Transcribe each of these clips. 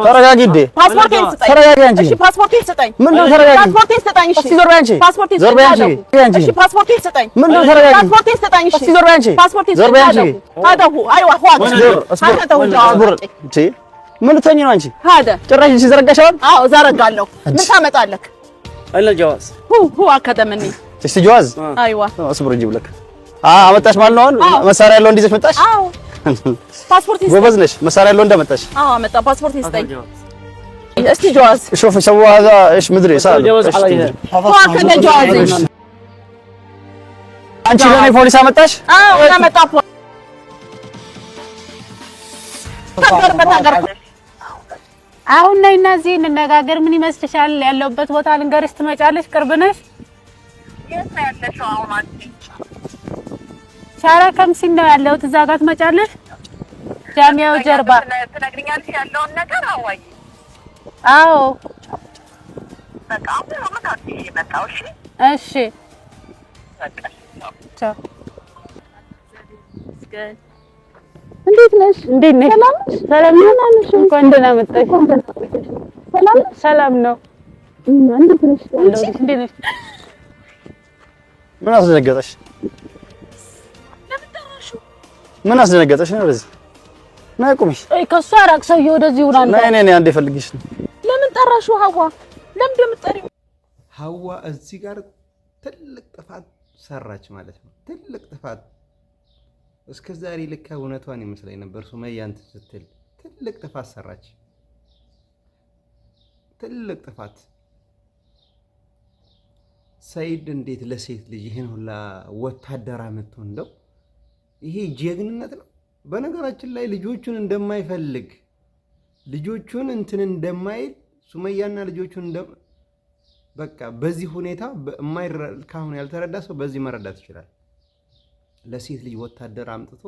ተረጋጊ እንዴ ፓስፖርቴን ስጠኝ ተረጋጊ አንቺ እሺ ፓስፖርቴን ስጠኝ ምንድነው ተረጋጊ ፓስፖርቴን ስጠኝ እሺ ዞር በይ አንቺ ፓስፖርቴን ዞር በይ አንቺ እሺ ፓስፖርቴን ስጠኝ ምንድነው ተረጋጊ ፓስፖርቴን ስጠኝ እሺ ዞር በይ አንቺ ፓስፖርቴን ዞር በይ አንቺ هذا هو ايوه هو اصبر انت ምን ልትሆኚ ነው አንቺ هذا ጭራሽ እሺ ዘረጋሻል አዎ ዘረጋለሁ ምን ታመጣለህ اين الجواز هو اكد مني እስቲ ጀዋዝ ايوه اصبر እጅ ብለክ አመጣሽ ማለት ነው መሳሪያ ያለው እንዲዘሽ መጣሽ አዎ ፓስፖርቴን ጎበዝ ነሽ መሳሪያ ያለው እንደመጣሽ አዎ አመጣ ፓስፖርቴን ስጠኝ እስቲ ጀዋዝ شوف سووا هذا ايش مدري صار الجواز علي هو اكد جوازي አንቺ ለኔ ፖሊስ አመጣሽ አዎ አመጣ አሁን ነይና እዚህ እንነጋገር ምን ይመስልሻል ያለውበት ቦታ ልንገርሽ ትመጫለሽ ቅርብ ነሽ የት ነው ያለሽው አሁን አንቺ ሻራ ከምሲን ነው ያለው እዛ ጋር ትመጫለሽ ጃሚያው ጀርባ ትነግሪኛለሽ ያለውን ነገር አዋይ አዎ በቃ አሁን አመጣሽ የመጣው እሺ እሺ በቃ ቻው እንዴት ነሽ ሰላም ነሽ እንኳን ደህና መጣሽ ሰላም ነው እንዴት ነሽ ምን አስደነገጠሽ ምን አስደነገጠሽ ነው ወደዚህ ናይ ቁሚ ከሷ አራቅ ሰውዬ ወደዚህ ይውራል ናይ አንዴ ፈልግሽ ነው ለምን ጠራሽው ሐዋ ለምን እንደምትጠሪው ሐዋ እዚህ ጋር ትልቅ ጥፋት ሰራች ማለት ነው ትልቅ ጥፋት እስከዛሬ ልካ እውነቷን ይመስለኝ ነበር ሱመያን ስትል ትልቅ ጥፋት ሰራች ትልቅ ጥፋት ሰይድ እንዴት ለሴት ልጅ ይሄን ሁላ ወታደራ መጥቶን ነው ይሄ ጀግንነት ነው በነገራችን ላይ ልጆቹን እንደማይፈልግ ልጆቹን እንትን እንደማይል ሱመያና ልጆቹን በቃ በዚህ ሁኔታ ካሁን ያልተረዳ ሰው በዚህ መረዳት ይችላል ለሴት ልጅ ወታደር አምጥቶ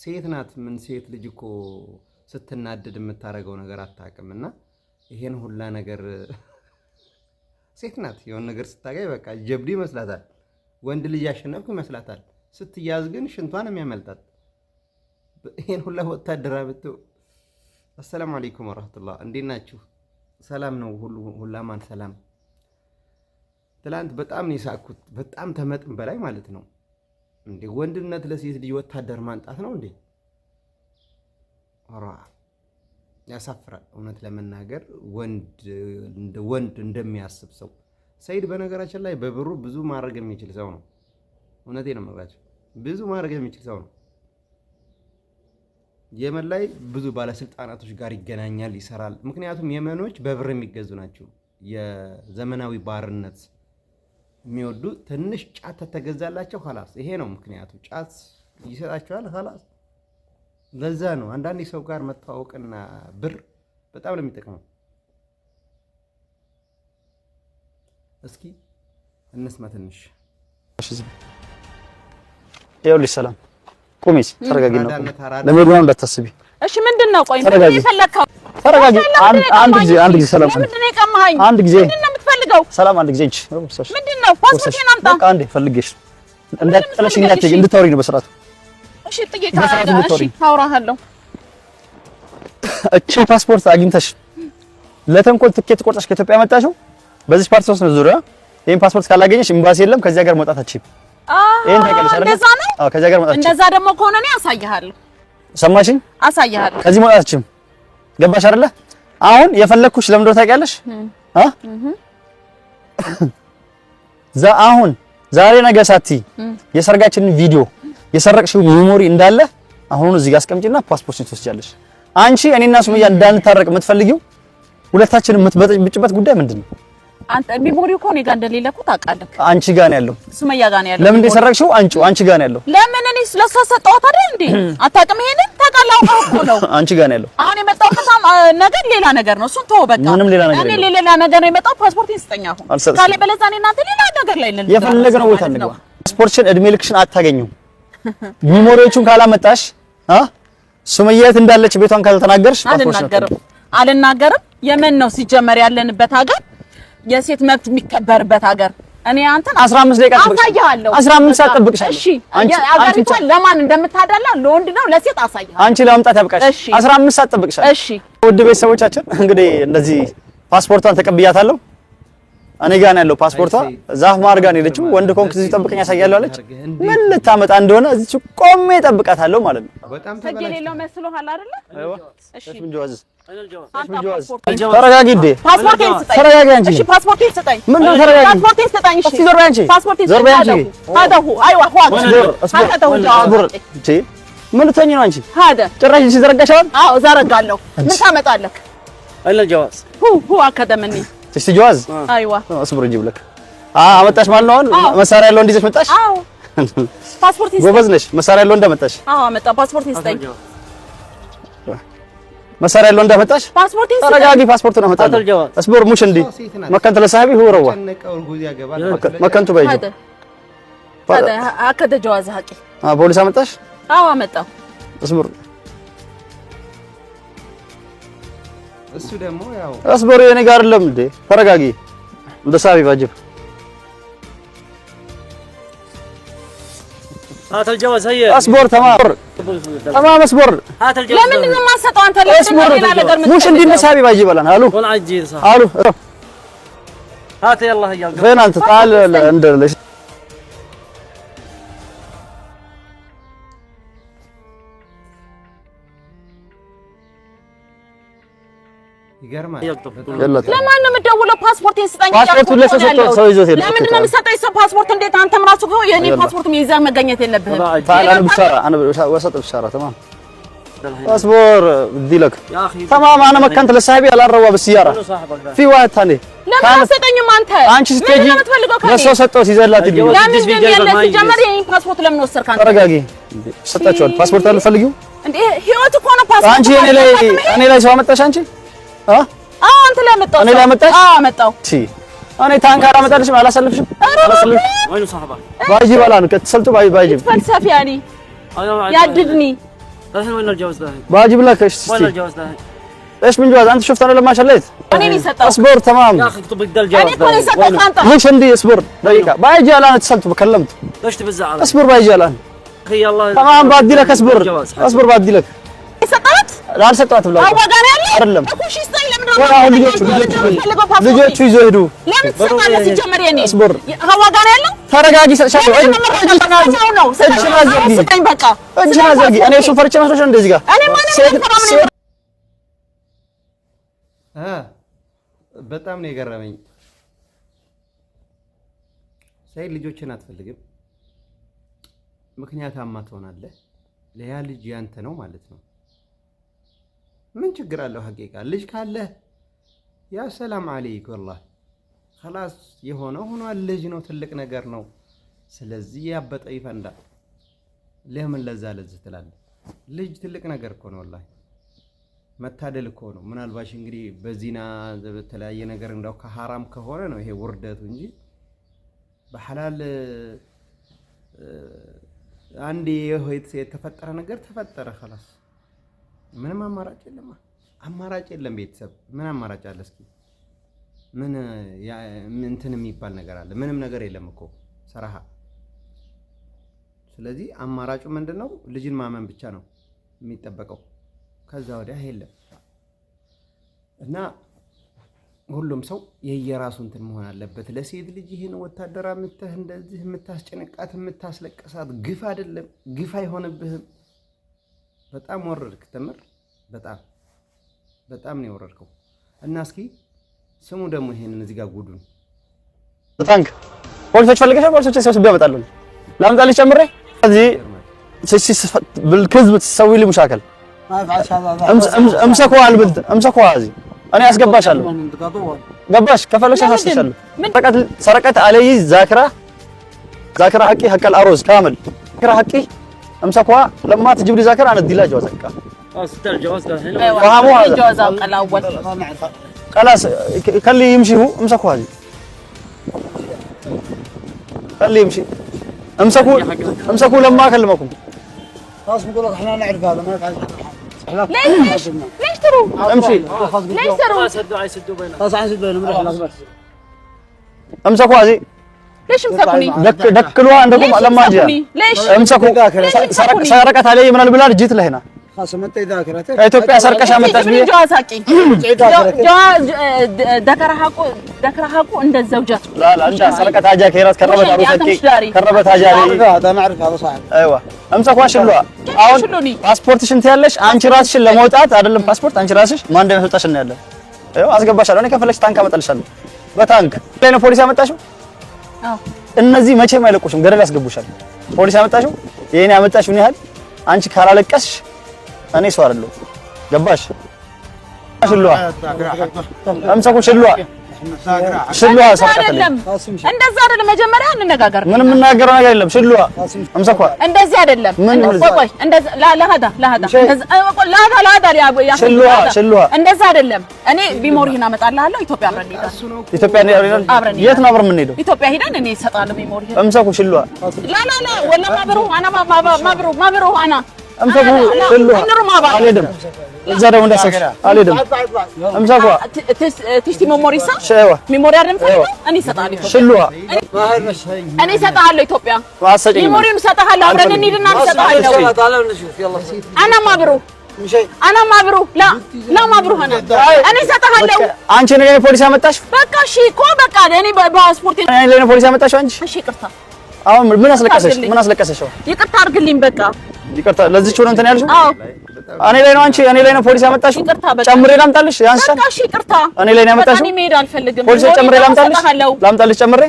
ሴት ናት ምን ሴት ልጅ እኮ ስትናደድ የምታረገው ነገር አታውቅምና ይሄን ሁላ ነገር ሴት ናት የሆነ ነገር ስታገኝ በቃ ጀብዱ ይመስላታል ወንድ ልጅ ያሸነፍኩ ይመስላታል ስትያዝ ግን ሽንቷን የሚያመልጣት ይሄን ሁላ ወታደር አብቶ አሰላሙ አለይኩም ወራህመቱላህ እንዴት ናችሁ ሰላም ነው ሁላማን ሰላም ትላንት በጣም ነው የሳኩት በጣም ተመጥን በላይ ማለት ነው እንዴ ወንድነት ለሴት ልጅ ወታደር ማንጣት ነው እንዴ አራ ያሳፍራል እውነት ለመናገር ወንድ እንደሚያስብ ሰው ሰይድ በነገራችን ላይ በብሩ ብዙ ማድረግ የሚችል ሰው ነው እውነቴን ነው የምነግራችሁ ብዙ ማድረግ የሚችል ሰው ነው የመን ላይ ብዙ ባለስልጣናቶች ጋር ይገናኛል ይሰራል ምክንያቱም የመኖች በብር የሚገዙ ናቸው የዘመናዊ ባርነት የሚወዱ ትንሽ ጫት ተገዛላቸው خلاص ይሄ ነው ምክንያቱ ጫት ይሰጣቸዋል خلاص ለዛ ነው አንዳንድ ሰው ጋር መታወቅና ብር በጣም ነው የሚጠቅመው እስኪ እንስማ ትንሽ ይኸውልሽ ሰላም ቁሚስ ተረጋጊ ነው ለምንድነው እንዳታስቢ እሺ ምንድነው ቆይ ምን ይፈልካው ተረጋጊ አንድ ጊዜ ሰላም ምንድነው የቀማኸኝ አንድ ጊዜ ምንድነው የምትፈልገው ሰላም አንድ ጊዜ ምንድነው ፓስፖርቴን አምጣ በቃ አንዴ ፈልጌሽ እንዳትጠለሽ እንድታወሪኝ ነው በስርዓቱ እሺ ጥቂት እሺ አውራሃለሁ እቺ ፓስፖርት አግኝተሽ ለተንኮል ትኬት ቆርጠሽ ከኢትዮጵያ መጣሽው በዚህ ፓስፖርት ነው ዙሪያ ይሄን ፓስፖርት ካላገኘሽ ኤምባሲ የለም ከዚህ ሀገር መውጣት አትችይም ይሄን ታውቂያለሽ አይደል እንደዛ ነው አዎ ከዚህ ሀገር መውጣት እንደዛ ደግሞ ከሆነ እኔ አሳይሃለሁ ሰማሽኝ አሳይሃለሁ ከዚህ መውጣት አትችይም ገባሽ አይደለ አሁን የፈለኩሽ ለምን እንደው ታውቂያለሽ አሁን ዛሬ ነገ ሳቲ የሰርጋችንን ቪዲዮ የሰረቅሽው ሜሞሪ እንዳለ አሁን እዚህ ጋር አስቀምጪና ፓስፖርትሽን ትወስጃለሽ አንቺ እኔና ሱመያ እንዳንታረቅ የምትፈልጊው ሁለታችንን የምትበጭበት ጉዳይ ምንድነው አንተ ሜሞሪው እኮ እኔ ጋር እንደሌለ እኮ ታውቃለህ አንቺ ጋር ነው ያለው ሱመያ ጋር ነው ያለው ለምን እንደሰረቅሽው አንቺ ጋር ነው ያለው ለምን እኔ ስለሷ ሰጠኋት አይደል እንዴ አታውቅም ይሄንን ታውቃለህ አውቀው እኮ ነው አንቺ ጋር ነው ያለው አሁን የመጣው ነገር ሌላ ነገር ነው እሱን ተወው በቃ ምንም ሌላ ነገር እኔ ሌላ ነገር ነው የመጣው ፓስፖርት ይስጠኝ አሁን ካለ በለዛ እኔ እናንተ ሌላ ነገር ላይ ነን የፈለግነው ቦታ እንግባ ፓስፖርትሽን እድሜ ልክሽን አታገኙ ሜሞሪዎቹን ካላመጣሽ ሱመያት እንዳለች ቤቷን ካልተናገርሽ አልናገርም የመን ነው ሲጀመር ያለንበት ሀገር የሴት መብት የሚከበርበት ሀገር እኔ አንተን 15 ደቂቃ አሳይሃለሁ 15 ሰዓት ጠብቅሻለሁ እሺ አገሪቷ ለማን እንደምታዳላ ለወንድ ነው ለሴት አሳይሃለሁ አንቺ ለማምጣት ያብቃሽ 15 ሰዓት ጠብቅሻለሁ እሺ ውድ ቤተሰቦቻችን እንግዲህ እንደዚህ ፓስፖርቷን ተቀብያታለሁ እኔ ጋር ነው ያለው ፓስፖርቷ ዛፍ ማር ጋር ነው የሄደችው ወንድ ኮንክ እዚህ ጠብቀኝ ያሳያለሁ አለች ምን ልታመጣ እንደሆነ እዚህ ቆሜ ጠብቃታለሁ ማለት ነው በጣም ተገለለው መስሎሃል አይደለ አይዋ እሺ ምን ጀዋዝ ተረጋጊ ተረጋጊ አንቺ ተረጋጊ እሺ ፓስፖርቴን ስጠኝ ምን ነው ተረጋጊ ፓስፖርቴን ስጠኝ እሺ ዞር በይ አንቺ ፓስፖርቴን ዞር በይ አንቺ هذا هو ايوه هو አስቡር እቺ ምን ልትሆኚ ነው አንቺ هذا ጭራሽ ሲዘረጋሻል አዎ ዘረጋለሁ ምን ታመጣለህ اين الجواز هو هكذا مني እሺ ጀዋዝ ايوه አስቡር እጅ ብለክ አመጣሽ ማለት ነው መሳሪያ ያለው እንዲዘሽ መጣሽ አዎ ፓስፖርቴን ጎበዝ ነሽ መሳሪያ ያለው እንደመጣሽ አዎ አመጣ ፓስፖርቴን ስጠኝ መሳሪያ ያለው እንደመጣሽ ፓስፖርቴን ስጠኝ ተረጋጊ ፓስፖርቱን አመጣለሁ አስቡር ሙሽ እንዲ መከንተ ለሳቢ هو روا መከንቱ ባይጂ هذا هكذا جواز حقي ፖሊስ አመጣሽ አዎ አመጣው አስቡር እሱ ደግሞ ያው አስቡር የኔ ጋር አይደለም እንዴ ተረጋጊ እንደሳቢ ባጅብ هات الجواز هي اصبر تمام اصبر هات الجواز ለምን ነው ማሰጠው አንተ ለምን ሌላ ነገር مش عندي نسابي باجي بلان الو والله عجيل صح الو هات يلا هي فين انت تعال عند ليش ይገርማል ለማን ነው የምደውለው ፓስፖርቴን ስጠኝ ፓስፖርቱን ለሰጠው ሰው ይዞት ሄደ ለምን ነው የምሰጠው ሰው ፓስፖርት እንዴት አንተም ራሱ ነው የኔ ፓስፖርት ይዘህ መገኘት የለብህም تعال انا وسط بشاره تمام اصبر بدي لك يا اخي تمام انا مكنت لصاحبي على الروا بالسياره في واحد ثاني ለምን አሰጠኝም አንተ አንቺ ስትሄጂ ለሰው ሰጠው ሲዘላት ይልኝ ለምን ግን ያለ ሲጀመር የኔ ፓስፖርት ለምን ወሰድክ አንተ ተረጋጊ ሰጣችኋል ፓስፖርት አለ ፈልጊው እንዴ ህይወት እኮ ነው ፓስፖርት አንቺ እኔ ላይ ሰው አመጣሽ አንቺ አዎ አንተ ላይ አመጣው እኔ ላይ አመጣሽ አዎ አመጣው እሺ እኔ ታንካራ አመጣልሽም አላሰልፍሽም وين صاحبك باجي بلان كتسلطو باجي فلسفه يعني يعددني الحين وين الجواز ده باجي بلاك وين الجواز ده ايش من جواز انت شفت انا لما شليت انا اللي سطو اصبر تمام يا اخي اكتب لك ده الجواز انا كوني سطو انت مش عندي اصبر دقيقه باجي الان اتصلت وكلمت ليش تبزع اصبر باجي الان اخي الله تمام بدي لك اصبر بدي لك سطات لا سطات بلا هو قال لي አይደለም እኮ እሺ ስጠኝ ለምን ልጆቹ ይዘው ሄዱ ለምን ትሰጣለህ ሲጀመር የኔ اصبر هو قال ያለው ተረጋጊ ሰጥሻለሁ ስጠኝ በቃ እጅና ዘርጊ እኔ እሱን ፈርቼ መስሎሽ እንደዚህ ጋር እኔ ማንም በጣም ነው የገረመኝ ሳይ ልጆችን አትፈልግም ምክንያታማ ትሆናለህ ለያ ልጅ ያንተ ነው ማለት ነው ምን ችግር አለው ሐቂቃ ልጅ ካለ ያ ሰላም አለይክ والله خلاص የሆነው ሆኗል ልጅ ነው ትልቅ ነገር ነው ስለዚህ ያበጠ ይፈንዳ ለምን ለዛ ለዚህ ትላለህ ልጅ ትልቅ ነገር እኮ ነው والله መታደል እኮ ነው ምናልባሽ እንግዲህ በዚና በተለያየ ነገር እንደው ከሐራም ከሆነ ነው ይሄ ውርደቱ እንጂ በሐላል አንዴ የሆይት የተፈጠረ ነገር ተፈጠረ خلاص ምንም አማራጭ የለም ቤተሰብ ምን አማራጭ አለ እስኪ ምን እንትን የሚባል ነገር አለ ምንም ነገር የለም እኮ ሰራሃ ስለዚህ አማራጩ ምንድነው ልጅን ማመን ብቻ ነው የሚጠበቀው ከዛ ወዲያ የለም እና ሁሉም ሰው የየራሱ እንትን መሆን አለበት ለሴት ልጅ ይሄን ወታደራ ምትህ እንደዚህ የምታስጨንቃት የምታስለቀሳት ግፍ አይደለም ግፍ አይሆንብህም በጣም ወረድክ ተመር በጣም ነው ወረድከው እና እስኪ ስሙ ደግሞ ይሄንን እዚህ ጋር ጉዱን ታንክ ፖሊሶች ፈልገሻል ፖሊሶች ሰብስቤ ያመጣሉ ላምጣልሽ ጨምሬ እዚህ بالكذب تسوي لي مشاكل امسكوا البلد امسكوا هذه انا اسقباشالو قباش كفلش اساسشالو سرقت علي ذاكره حقي حق الأروز كامل ذاكره حقي امسكوا لما تجيب لي ذاكره انا ادي لها جواز حقها ستار الجواز ده هنا فهموا هذا الجواز الاول خلاص خليه يمشي هو امسكوا هذه خليه يمشي امسكوا لما اكلمكم خلاص بقول لك احنا نعرف هذا ما نعرف ليش تروا امشي ليش تروا يسدوا بينهم خلاص عايز بينهم خلاص بس امسكوا هذه ليش مسكوني دكلوها عندكم لما جاء ليش امسكوا سرقت علي من البلاد جيت لهنا خلاص انت ذاكرتك ኢትዮጵያ ሰርቀሽ አመጣሽ ምን ጃዛቂ دكرهاكو እንደዛው ጃት لا لا انت سرقت حاجه كيرات كربت عروسك كربت حاجه هذا ما اعرف هذا صعب ايوه امسكوا ሽሉዋ አሁን ፓስፖርትሽን ትያለሽ አንቺ ራስሽን ለመውጣት አይደለም ፓስፖርት አንቺ ራስሽ ማን እንደሚያስወጣሽ ነው ያለ አይው አስገባሻለሁ እኔ ከፈለግሽ ታንክ አመጣልሻለሁ በታንክ ላይ ነው ፖሊስ ያመጣሽው አዎ እነዚህ መቼም አይለቁሽም ገደል ያስገቡሻል ፖሊስ ያመጣሽው የኔ ያመጣሽው ነው ያህል አንቺ ካላለቀስሽ እኔ ሰው አይደለሁ ገባሽ ሽሉዋ አምሳኩ ሽሉዋ ሽሉዋ ሰፈተልኝ እንደዛ አይደለም መጀመሪያ እንነጋገር ምንም እናገረው ነገር የለም ሽሉዋ አምሳኩ እንደዚህ አይደለም ቆይ እንደዛ ለሃዳ ያ ሽሉዋ እንደዛ አይደለም እኔ ቢሞሪህን አመጣልሃለሁ ኢትዮጵያ አብረን የት ነው አብረን የምንሄደው ኢትዮጵያ ሄደን እኔ እሰጣለሁ ቢሞሪህን አምሳኩ ሽሉዋ لا ወላ ማብሩ አና امسكوا شلوها اليدم زاد وندسك اليدم امسكوا تشتي ميموريسا شيوا ميموري አይደለም እኔ እሰጣለሁ شلوها እኔ እሰጣለሁ ኢትዮጵያ ميموريም እሰጣለሁ አብረን እንሂድና እንሰጣለሁ انا ማብሩ لا ማብሩ እኔ እሰጣለሁ አንቺ ነኝ ፖሊስ ያመጣሽ በቃ እሺ እኮ በቃ እኔ በፓስፖርት እኔ ነኝ ፖሊስ ያመጣሽ አንቺ እሺ ይቅርታ አሁን ምን አስለቀሰሽ ይቅርታ አድርግልኝ በቃ ይቅርታ ለዚህ ሆነ እንትን ያልሽው እኔ ላይ ነው አንቺ እኔ ላይ ነው ፖሊስ ያመጣሽው ጨምሬ ላምጣልሽ ያንሳል በቃ እሺ ይቅርታ እኔ ላይ ነው ያመጣሽው እኔ መሄድ አልፈልግም ፖሊስ ጨምሬ ላምጣልሽ ጨምሬ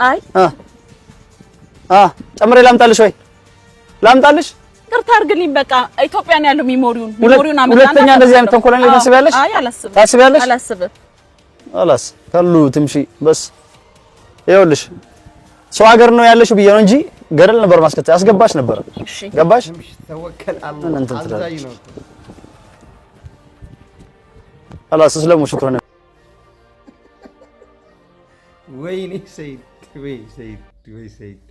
አይ ጨምሬ ላምጣልሽ ወይ ላምጣልሽ ይቅርታ አድርግልኝ በቃ ኢትዮጵያ ነው ያለው ሚሞሪውን አመጣና ሁለተኛ እንደዚህ አይነት ተንኮል ላይ ታስቢያለሽ አይ አላስብም ታስቢያለሽ አላስብም አላስ ከሉ ትምሺ በስ ይኸውልሽ ሰው ሀገር ነው ያለሽው ብዬ ነው እንጂ ገደል ነበር ማስከተል ያስገባሽ ነበር እሺ ገባሽ ተወከል አላህ አዛኝ ነው አላህ ስለሙ ሽክራን ወይኔ ሰይድ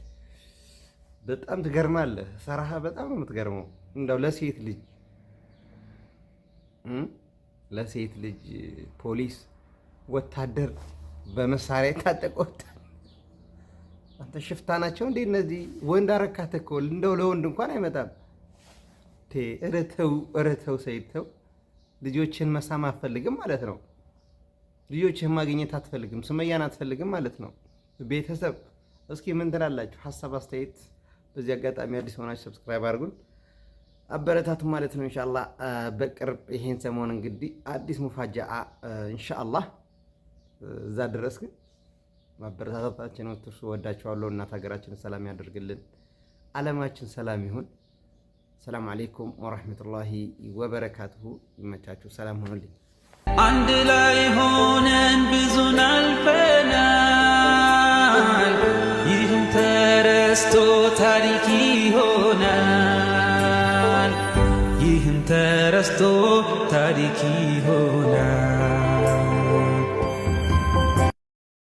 በጣም ትገርማለህ ሰራሃ በጣም ነው የምትገርመው እንደው ለሴት ልጅ ፖሊስ ወታደር በመሳሪያ ታጠቆት አንተ ሽፍታ ናቸው እንዴ እነዚህ ወንድ አረካተከው እንደው ለወንድ እንኳን አይመጣም እረተው ሰይተው ልጆችን መሳም አትፈልግም ማለት ነው ልጆችን ማግኘት አትፈልግም ሱመያን አትፈልግም ማለት ነው ቤተሰብ እስኪ ምን ትላላችሁ ሐሳብ አስተያየት በዚህ አጋጣሚ አዲስ ሆናችሁ ሰብስክራይብ አድርጉን አበረታቱ ማለት ነው ኢንሻአላህ በቅርብ ይሄን ሰሞን እንግዲህ አዲስ ሙፋጃአ ኢንሻአላህ እዛ ድረስ ግን ማበረታታታችን ወጥቶ ወዳችኋለሁ እናት ሀገራችን ሰላም ያደርግልን ዓለማችን ሰላም ይሁን ሰላም አለይኩም ወራህመቱላሂ ወበረካቱሁ ይመቻችሁ ሰላም ሁኑልኝ አንድ ላይ ሆነን ብዙን አልፈናል ይህም ተረስቶ ታሪክ ይሆናል ይህም ተረስቶ ታሪክ ይሆናል